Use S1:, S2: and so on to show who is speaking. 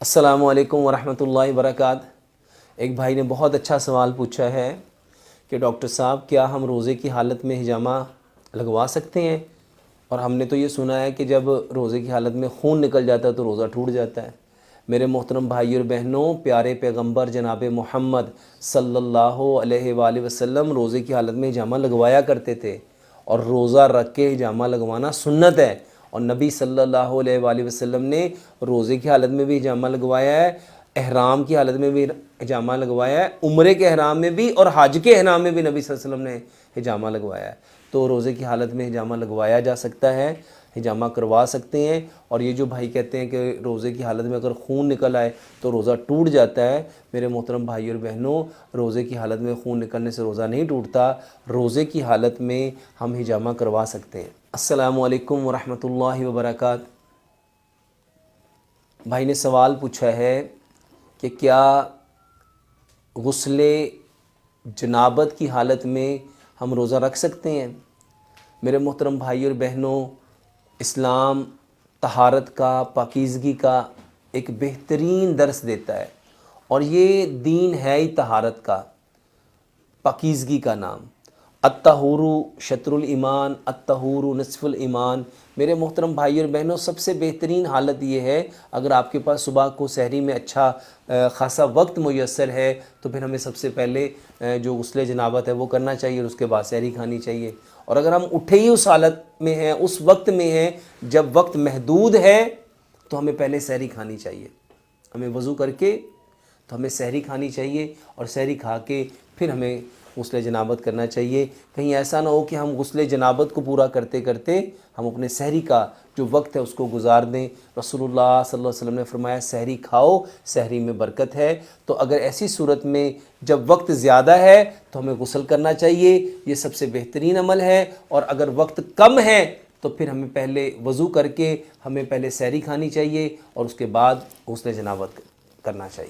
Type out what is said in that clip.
S1: السلام علیکم ورحمۃ اللہ وبرکاتہ۔ ایک بھائی نے بہت اچھا سوال پوچھا ہے کہ ڈاکٹر صاحب کیا ہم روزے کی حالت میں ہجامہ لگوا سکتے ہیں؟ اور ہم نے تو یہ سنا ہے کہ جب روزے کی حالت میں خون نکل جاتا ہے تو روزہ ٹوٹ جاتا ہے۔ میرے محترم بھائی اور بہنوں، پیارے پیغمبر جناب محمد صلی اللہ علیہ وآلہ وسلم روزے کی حالت میں ہجامہ لگوایا کرتے تھے، اور روزہ رکھ کے ہجامہ لگوانا سنت ہے۔ اور نبی صلی اللہ علیہ وآلہ وسلم نے روزے کی حالت میں بھی ہجامہ لگوایا ہے، احرام کی حالت میں بھی ہجامہ لگوایا ہے، عمرے کے احرام میں بھی اور حج کے احرام میں بھی نبی صلی اللہ علیہ وسلم نے ہجامہ لگوایا ہے۔ تو روزے کی حالت میں ہجامہ لگوایا جا سکتا ہے، ہجامہ کروا سکتے ہیں۔ اور یہ جو بھائی کہتے ہیں کہ روزے کی حالت میں اگر خون نکل آئے تو روزہ ٹوٹ جاتا ہے، میرے محترم بھائی اور بہنوں، روزے کی حالت میں خون نکلنے سے روزہ نہیں ٹوٹتا۔ روزے کی حالت میں ہم ہجامہ کروا سکتے ہیں۔ السلام علیکم ورحمۃ اللہ وبرکاتہ۔ بھائی نے سوال پوچھا ہے کہ کیا غسل جنابت کی حالت میں ہم روزہ رکھ سکتے ہیں؟ میرے محترم بھائی اور بہنوں، اسلام طہارت کا، پاکیزگی کا ایک بہترین درس دیتا ہے، اور یہ دین ہے ہی طہارت کا، پاکیزگی کا نام۔ الطہور شطر الایمان، الطہور نصف الایمان۔ میرے محترم بھائی اور بہنوں، سب سے بہترین حالت یہ ہے، اگر آپ کے پاس صبح کو سحری میں اچھا خاصا وقت میسر ہے تو پھر ہمیں سب سے پہلے جو غسل جنابت ہے وہ کرنا چاہیے، اور اس کے بعد سحری کھانی چاہیے۔ اور اگر ہم اٹھے ہی اس حالت میں ہیں، اس وقت میں ہیں جب وقت محدود ہے، تو ہمیں پہلے سحری کھانی چاہیے۔ ہمیں وضو کر کے تو ہمیں سحری کھانی چاہیے، اور سحری کھا کے پھر ہمیں غسل جنابت کرنا چاہیے۔ کہیں ایسا نہ ہو کہ ہم غسل جنابت کو پورا کرتے کرتے ہم اپنے سحری کا جو وقت ہے اس کو گزار دیں۔ رسول اللہ صلی اللہ علیہ وسلم نے فرمایا سحری کھاؤ، سحری میں برکت ہے۔ تو اگر ایسی صورت میں جب وقت زیادہ ہے تو ہمیں غسل کرنا چاہیے، یہ سب سے بہترین عمل ہے۔ اور اگر وقت کم ہے تو پھر ہمیں پہلے وضو کر کے ہمیں پہلے سحری کھانی چاہیے، اور اس کے بعد غسل جنابت کرنا چاہیے۔